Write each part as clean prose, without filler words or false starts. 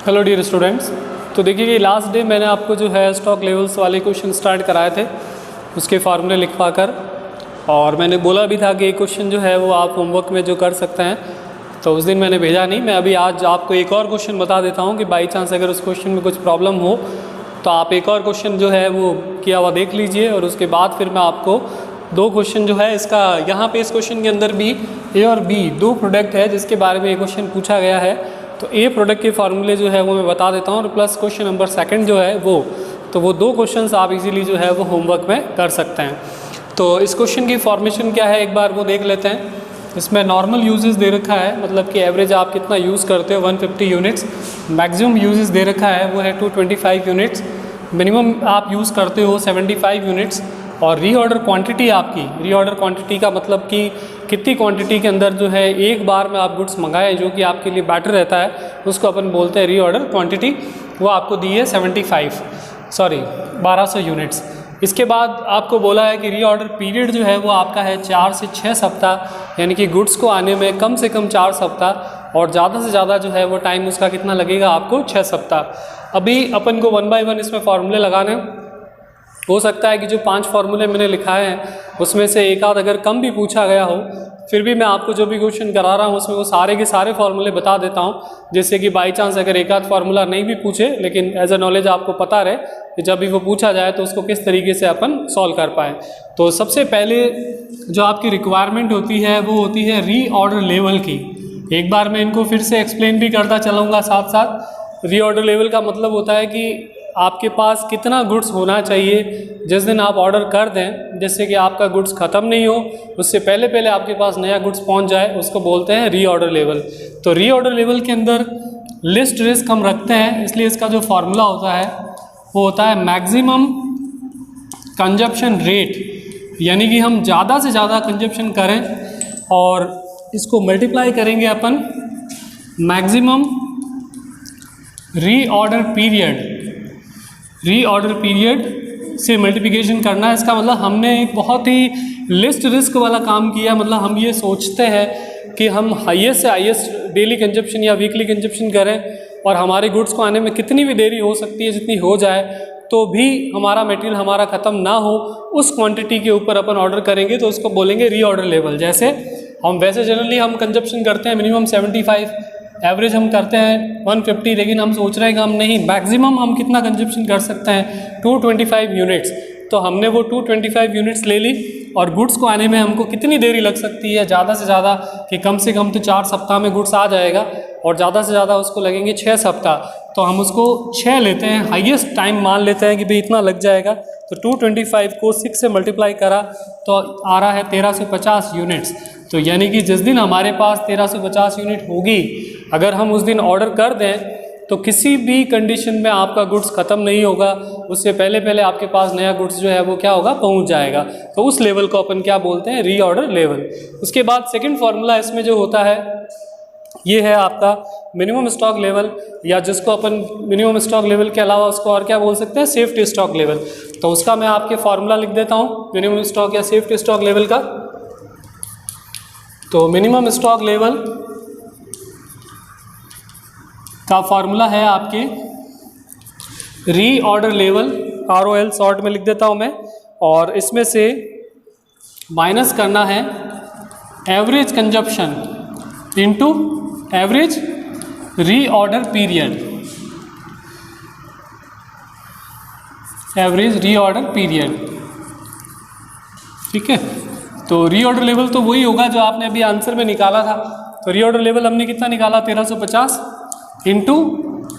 Hello dear students. तो देखिए कि लास्ट डे मैंने आपको जो है स्टॉक लेवल्स वाले क्वेश्चन स्टार्ट कराए थे, उसके फार्मूले लिखवा कर, और मैंने बोला भी था कि एक क्वेश्चन जो है वो आप होमवर्क में जो कर सकते हैं, तो उस दिन मैंने भेजा नहीं। मैं अभी आज आपको एक और क्वेश्चन बता देता हूँ कि बाई चांस अगर उस क्वेश्चन में कुछ प्रॉब्लम हो तो आप एक और क्वेश्चन जो है वो किया हुआ देख लीजिए, और उसके बाद फिर मैं आपको दो क्वेश्चन जो है इसका यहाँ पे इस क्वेश्चन के अंदर भी ए और बी दो प्रोडक्ट है जिसके बारे में ये क्वेश्चन पूछा गया है। तो ए प्रोडक्ट के फार्मूले जो है वो मैं बता देता हूँ, और प्लस क्वेश्चन नंबर सेकंड जो है वो दो क्वेश्चंस आप इजीली जो है वो होमवर्क में कर सकते हैं। तो इस क्वेश्चन की फॉर्मेशन क्या है एक बार वो देख लेते हैं। इसमें नॉर्मल यूजेस दे रखा है, मतलब कि एवरेज आप कितना यूज़ करते हो 150 यूनिट्स, मैक्सिमम यूजेस दे रखा है वो है 225 यूनिट्स, मिनिमम आप यूज़ करते हो 75 यूनिट्स, और रीऑर्डर क्वांटिटी आपकी, रीऑर्डर क्वांटिटी का मतलब कि कितनी क्वांटिटी के अंदर जो है एक बार में आप गुड्स मंगाएं जो कि आपके लिए बेटर रहता है, उसको अपन बोलते हैं रीऑर्डर क्वांटिटी। वो आपको दी है 1200 यूनिट्स। इसके बाद आपको बोला है कि रीऑर्डर पीरियड जो है वो आपका है 4 से 6 सप्ताह, यानी कि गुड्स को आने में कम से कम 4 सप्ताह और ज़्यादा से ज़्यादा जो है वो टाइम उसका कितना लगेगा आपको 6 सप्ताह। अभी अपन को 1 बाय 1 इसमें फार्मूले लगाने, हो सकता है कि जो 5 फार्मूले मैंने लिखाए हैं उसमें से एक आध अगर कम भी पूछा गया हो, फिर भी मैं आपको जो भी क्वेश्चन करा रहा हूँ उसमें वो सारे के सारे फार्मूले बता देता हूँ, जिससे कि बाई चांस अगर एक आध फार्मूला नहीं भी पूछे लेकिन एज अ नॉलेज आपको पता रहे कि जब भी वो पूछा जाए तो उसको किस तरीके से अपन सॉल्व कर पाएँ। तो सबसे पहले जो आपकी रिक्वायरमेंट होती है वो होती है रीऑर्डर लेवल की। एक बार मैं इनको फिर से एक्सप्लेन भी करता चलूँगा साथ साथ। रीऑर्डर लेवल का मतलब होता है कि आपके पास कितना गुड्स होना चाहिए जिस दिन आप ऑर्डर कर दें, जिससे कि आपका गुड्स ख़त्म नहीं हो, उससे पहले पहले आपके पास नया गुड्स पहुंच जाए, उसको बोलते हैं रीऑर्डर लेवल। तो रीऑर्डर लेवल के अंदर लिस्ट रिस्क हम रखते हैं, इसलिए इसका जो फार्मूला होता है वो होता है मैक्सिमम कंजप्शन रेट, यानी कि हम ज़्यादा से ज़्यादा कंजप्शन करें और इसको मल्टीप्लाई करेंगे अपन मैक्सिमम रीऑर्डर पीरियड से मल्टीप्लिकेशन करना है। इसका मतलब हमने एक बहुत ही लिस्ट रिस्क वाला काम किया, मतलब हम ये सोचते हैं कि हम हाईएस्ट से हाईएस्ट डेली कंजप्शन या वीकली कंजप्शन करें और हमारे गुड्स को आने में कितनी भी देरी हो सकती है, जितनी हो जाए तो भी हमारा मटेरियल हमारा ख़त्म ना हो, उस क्वांटिटी के ऊपर अपन ऑर्डर करेंगे तो उसको बोलेंगे रीऑर्डर लेवल। जैसे हम वैसे जनरली हम कंजप्शन करते हैं मिनिमम 75, एवरेज हम करते हैं 150, लेकिन हम सोच रहे हैं कि हम नहीं, मैक्सिमम हम कितना कंजप्शन कर सकते हैं 225 यूनिट्स। तो हमने वो 225 यूनिट्स ले ली, और गुड्स को आने में हमको कितनी देरी लग सकती है, ज़्यादा से ज़्यादा कि कम से कम तो 4 सप्ताह में गुड्स आ जाएगा, और ज़्यादा से ज़्यादा उसको लगेंगे 6 सप्ताह। तो हम उसको 6 लेते हैं, हाईएस्ट टाइम मान लेते हैं कि भाई इतना लग जाएगा। तो 225 को 6 से मल्टीप्लाई करा तो आ रहा है 1350 यूनिट्स। तो यानी कि जिस दिन हमारे पास 1350 यूनिट होगी, अगर हम उस दिन ऑर्डर कर दें तो किसी भी कंडीशन में आपका गुड्स ख़त्म नहीं होगा, उससे पहले पहले आपके पास नया गुड्स जो है वो क्या होगा, पहुंच जाएगा। तो उस लेवल को अपन क्या बोलते हैं, रीऑर्डर लेवल। उसके बाद सेकंड फार्मूला इसमें जो होता है ये है आपका मिनिमम स्टॉक लेवल, या जिसको अपन मिनिमम स्टॉक लेवल के अलावा उसको और क्या बोल सकते हैं, सेफ्टी स्टॉक लेवल। तो उसका मैं आपके फार्मूला लिख देता हूँ मिनिमम स्टॉक या सेफ्टी स्टॉक लेवल का। तो मिनिमम स्टॉक लेवल का फार्मूला है आपके रीऑर्डर लेवल, ROL शॉर्ट में लिख देता हूँ मैं, और इसमें से माइनस करना है average consumption into average reorder period, average reorder period. ठीक है, तो रीऑर्डर लेवल तो वही होगा जो आपने अभी आंसर में निकाला था। तो रीऑर्डर लेवल हमने कितना निकाला, 1350, इनटू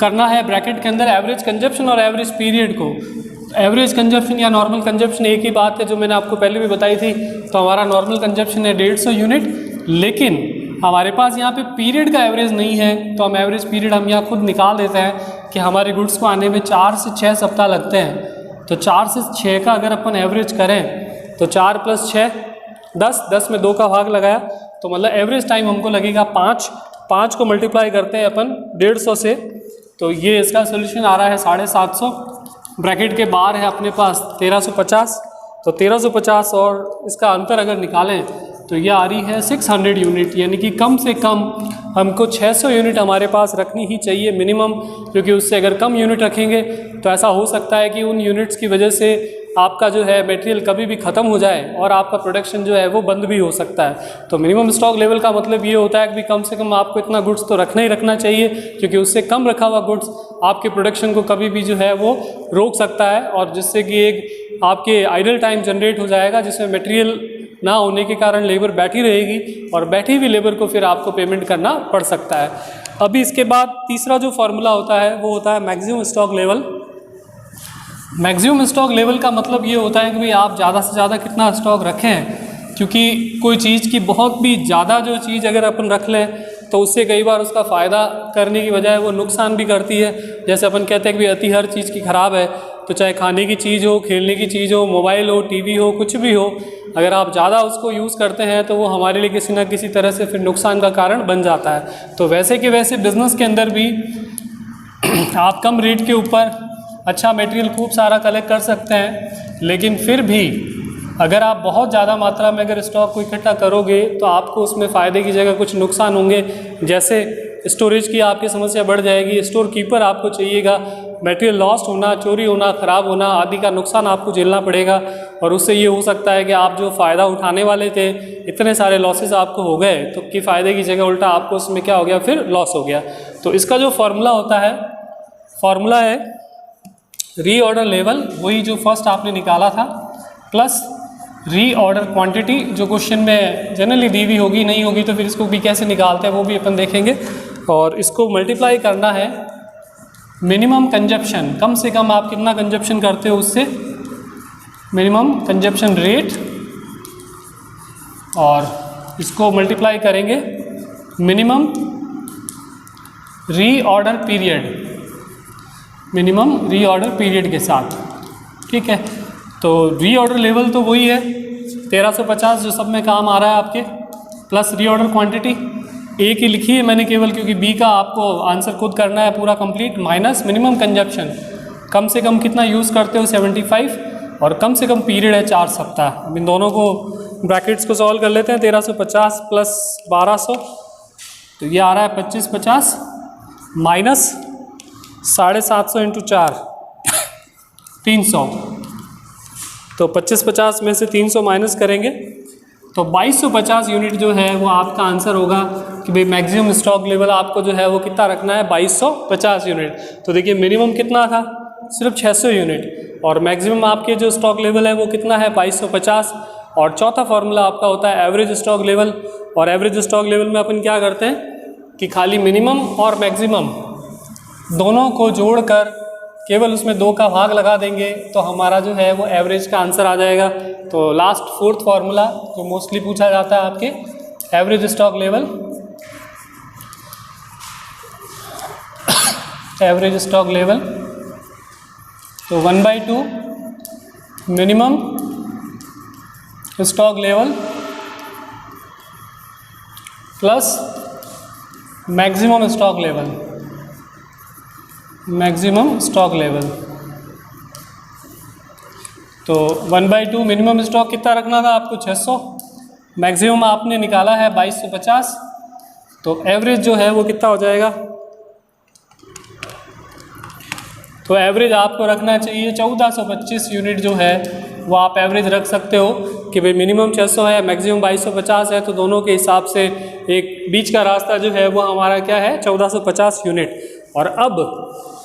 करना है ब्रैकेट के अंदर एवरेज कंजप्शन और एवरेज पीरियड को। एवरेज कंजप्शन या नॉर्मल कंजप्शन एक ही बात है, जो मैंने आपको पहले भी बताई थी। तो हमारा नॉर्मल कंजप्शन है 150 यूनिट, लेकिन हमारे पास यहाँ पे पीरियड का एवरेज नहीं है, तो हम एवरेज पीरियड हम यहाँ खुद निकाल देते हैं कि हमारे गुड्स को आने में 4 से 6 सप्ताह लगते हैं। तो 4 से 6 का अगर अपन एवरेज करें तो 4 + 6 10 में 2 का भाग लगाया, तो मतलब एवरेज टाइम हमको लगेगा 5 को मल्टीप्लाई करते हैं अपन 150 से, तो ये इसका सोल्यूशन आ रहा है 750। ब्रैकेट के बाहर है अपने पास 1350, तो 1350 और इसका अंतर अगर निकालें तो ये आ रही है 600 यूनिट, यानी कि कम से कम हमको 600 यूनिट हमारे पास रखनी ही चाहिए मिनिमम, क्योंकि उससे अगर कम यूनिट रखेंगे तो ऐसा हो सकता है कि उन यूनिट्स की वजह से आपका जो है मटेरियल कभी भी ख़त्म हो जाए और आपका प्रोडक्शन जो है वो बंद भी हो सकता है। तो मिनिमम स्टॉक लेवल का मतलब ये होता है कि कम से कम आपको इतना गुड्स तो रखना ही रखना चाहिए, क्योंकि उससे कम रखा हुआ गुड्स आपके प्रोडक्शन को कभी भी जो है वो रोक सकता है, और जिससे कि एक आपके आइडल टाइम जनरेट हो जाएगा, जिसमें मटेरियल ना होने के कारण लेबर बैठी रहेगी और बैठी हुई लेबर को फिर आपको पेमेंट करना पड़ सकता है। अभी इसके बाद तीसरा जो फार्मूला होता है वो होता है maximum stock level. Maximum stock level का मतलब ये होता है कि भाई आप ज़्यादा से ज़्यादा कितना स्टॉक रखें, क्योंकि कोई चीज़ की बहुत भी ज़्यादा जो चीज़ अगर अपन रख लें तो उससे कई बार उसका फ़ायदा करने की बजाय वो नुकसान भी करती है। जैसे अपन कहते हैं कि भाई अति हर चीज़ की ख़राब है, तो चाहे खाने की चीज़ हो, खेलने की चीज़ हो, मोबाइल हो, टीवी हो, कुछ भी हो, अगर आप ज़्यादा उसको यूज़ करते हैं तो वो हमारे लिए किसी न किसी तरह से फिर नुकसान का कारण बन जाता है। तो वैसे कि वैसे बिज़नेस के अंदर भी आप कम रेट के ऊपर अच्छा मटेरियल खूब सारा कलेक्ट कर सकते हैं, लेकिन फिर भी अगर आप बहुत ज़्यादा मात्रा में अगर स्टॉक को इकट्ठा करोगे तो आपको उसमें फ़ायदे की जगह कुछ नुकसान होंगे। जैसे स्टोरेज की आपकी समस्या बढ़ जाएगी, स्टोर कीपर आपको चाहिएगा, मटेरियल लॉस्ट होना, चोरी होना, ख़राब होना आदि का नुकसान आपको झेलना पड़ेगा, और उससे ये हो सकता है कि आप जो फ़ायदा उठाने वाले थे, इतने सारे लॉसेस आपको हो गए तो कि फ़ायदे की जगह उल्टा आपको उसमें क्या हो गया, फिर लॉस हो गया। तो इसका जो फार्मूला होता है, फार्मूला है रीऑर्डर लेवल, वही जो फर्स्ट आपने निकाला था, प्लस रीऑर्डर क्वांटिटी जो क्वेश्चन में जनरली दी हुई होगी, नहीं होगी तो फिर इसको भी कैसे निकालते हैं वो भी अपन देखेंगे, और इसको मल्टीप्लाई करना है मिनिमम कंजप्शन, कम से कम आप कितना कंजप्शन करते हो उससे, मिनिमम कंजप्शन रेट, और इसको मल्टीप्लाई करेंगे minimum reorder period, minimum reorder period के साथ। ठीक है, तो रीऑर्डर लेवल तो वही है 1350 जो सब में काम आ रहा है आपके, प्लस रीऑर्डर क्वांटिटी ए की लिखी है मैंने केवल, क्योंकि बी का आपको आंसर खुद करना है पूरा कंप्लीट, माइनस मिनिमम कंजप्शन, कम से कम कितना यूज़ करते हो 75, और कम से कम पीरियड है 4 सप्ताह। इन दोनों को ब्रैकेट्स को सॉल्व कर लेते हैं, 1350 प्लस 1200, तो ये आ रहा है 2550 माइनस 750 इंटू 4 300, तो 2550 में से 300 माइनस करेंगे तो 2250 यूनिट जो है वो आपका आंसर होगा कि भाई मैक्सिमम स्टॉक लेवल आपको जो है वो कितना रखना है, 2250 यूनिट। तो देखिए मिनिमम कितना था, सिर्फ 600 यूनिट, और मैक्सिमम आपके जो स्टॉक लेवल है वो कितना है, 2250। और चौथा फार्मूला आपका होता है एवरेज स्टॉक लेवल, और एवरेज स्टॉक लेवल में अपन क्या करते हैं कि खाली मिनिमम और मैक्सिमम दोनों को जोड़कर केवल उसमें 2 का भाग लगा देंगे तो हमारा जो है वो एवरेज का आंसर आ जाएगा। तो लास्ट फोर्थ फार्मूला जो मोस्टली पूछा जाता है आपके, average stock level, average stock level, तो 1/2 minimum stock level plus maximum stock level, maximum stock level. तो 1/2 मिनिमम स्टॉक कितना रखना था आपको, 600, मैक्सिमम आपने निकाला है 2250, तो एवरेज जो है वो कितना हो जाएगा, तो एवरेज आपको रखना चाहिए 1425 यूनिट जो है वो आप एवरेज रख सकते हो कि भाई मिनिमम 600 है, मैक्सिमम 2250 है, तो दोनों के हिसाब से एक बीच का रास्ता जो है वो हमारा क्या है, 1450 यूनिट। और अब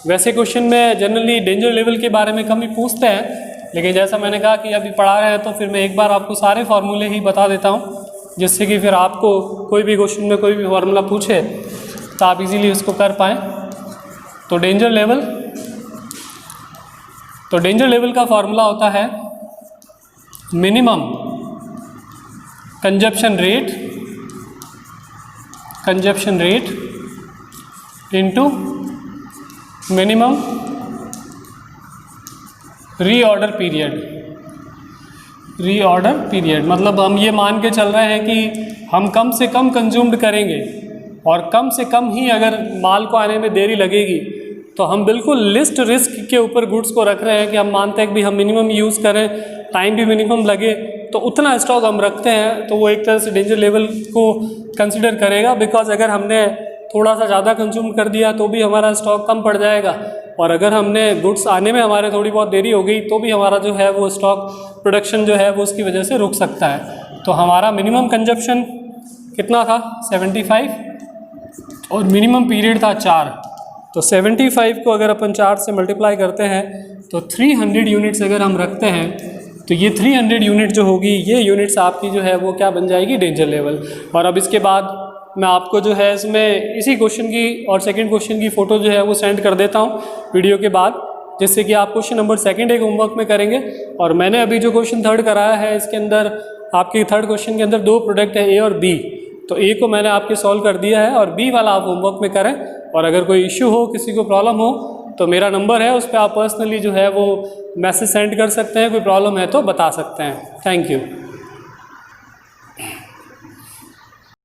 वैसे क्वेश्चन में जनरली डेंजर लेवल के बारे में कम ही पूछते हैं, लेकिन जैसा मैंने कहा कि अभी पढ़ा रहे हैं तो फिर मैं एक बार आपको सारे फार्मूले ही बता देता हूँ, जिससे कि फिर आपको कोई भी क्वेश्चन में कोई भी फार्मूला पूछे तो आप इजीली उसको कर पाएँ। तो डेंजर लेवल, तो डेंजर लेवल का फार्मूला होता है minimum consumption rate, consumption rate into minimum reorder period, reorder period मतलब हम ये मान के चल रहे हैं कि हम कम से कम कंज्यूम्ड करेंगे और कम से कम ही अगर माल को आने में देरी लगेगी, तो हम बिल्कुल लिस्ट रिस्क के ऊपर गुड्स को रख रहे हैं कि हम मानते हैं कि हम मिनिमम यूज़ करें, टाइम भी मिनिमम लगे, तो उतना स्टॉक हम रखते हैं तो वो एक तरह से डेंजर लेवल को कंसिडर करेगा, बिकॉज अगर हमने थोड़ा सा ज़्यादा कंज्यूम कर दिया तो भी हमारा स्टॉक कम पड़ जाएगा, और अगर हमने गुड्स आने में हमारे थोड़ी बहुत देरी हो गई तो भी हमारा जो है वो स्टॉक प्रोडक्शन जो है वो उसकी वजह से रुक सकता है। तो हमारा मिनिमम कंजप्शन कितना था 75 और मिनिमम पीरियड था 4, तो 75 को अगर अपन 4 से मल्टीप्लाई करते हैं तो 300 यूनिट्स अगर हम रखते हैं तो ये 300 यूनिट जो होगी ये यूनिट्स आपकी जो है वो क्या बन जाएगी, डेंजर लेवल। और अब इसके बाद मैं आपको जो है इसमें इसी क्वेश्चन की और सेकंड क्वेश्चन की फ़ोटो जो है वो सेंड कर देता हूँ वीडियो के बाद, जिससे कि आप क्वेश्चन नंबर 2 एक होमवर्क में करेंगे। और मैंने अभी जो क्वेश्चन 3 कराया है इसके अंदर आपके 3rd क्वेश्चन के अंदर 2 प्रोडक्ट है, ए और बी, तो ए को मैंने आपके सॉल्व कर दिया है और बी वाला आप होमवर्क में करें। और अगर कोई इश्यू हो, किसी को प्रॉब्लम हो, तो मेरा नंबर है, उस पर आप पर्सनली जो है वो मैसेज सेंड कर सकते हैं, कोई प्रॉब्लम है तो बता सकते हैं। Thank you.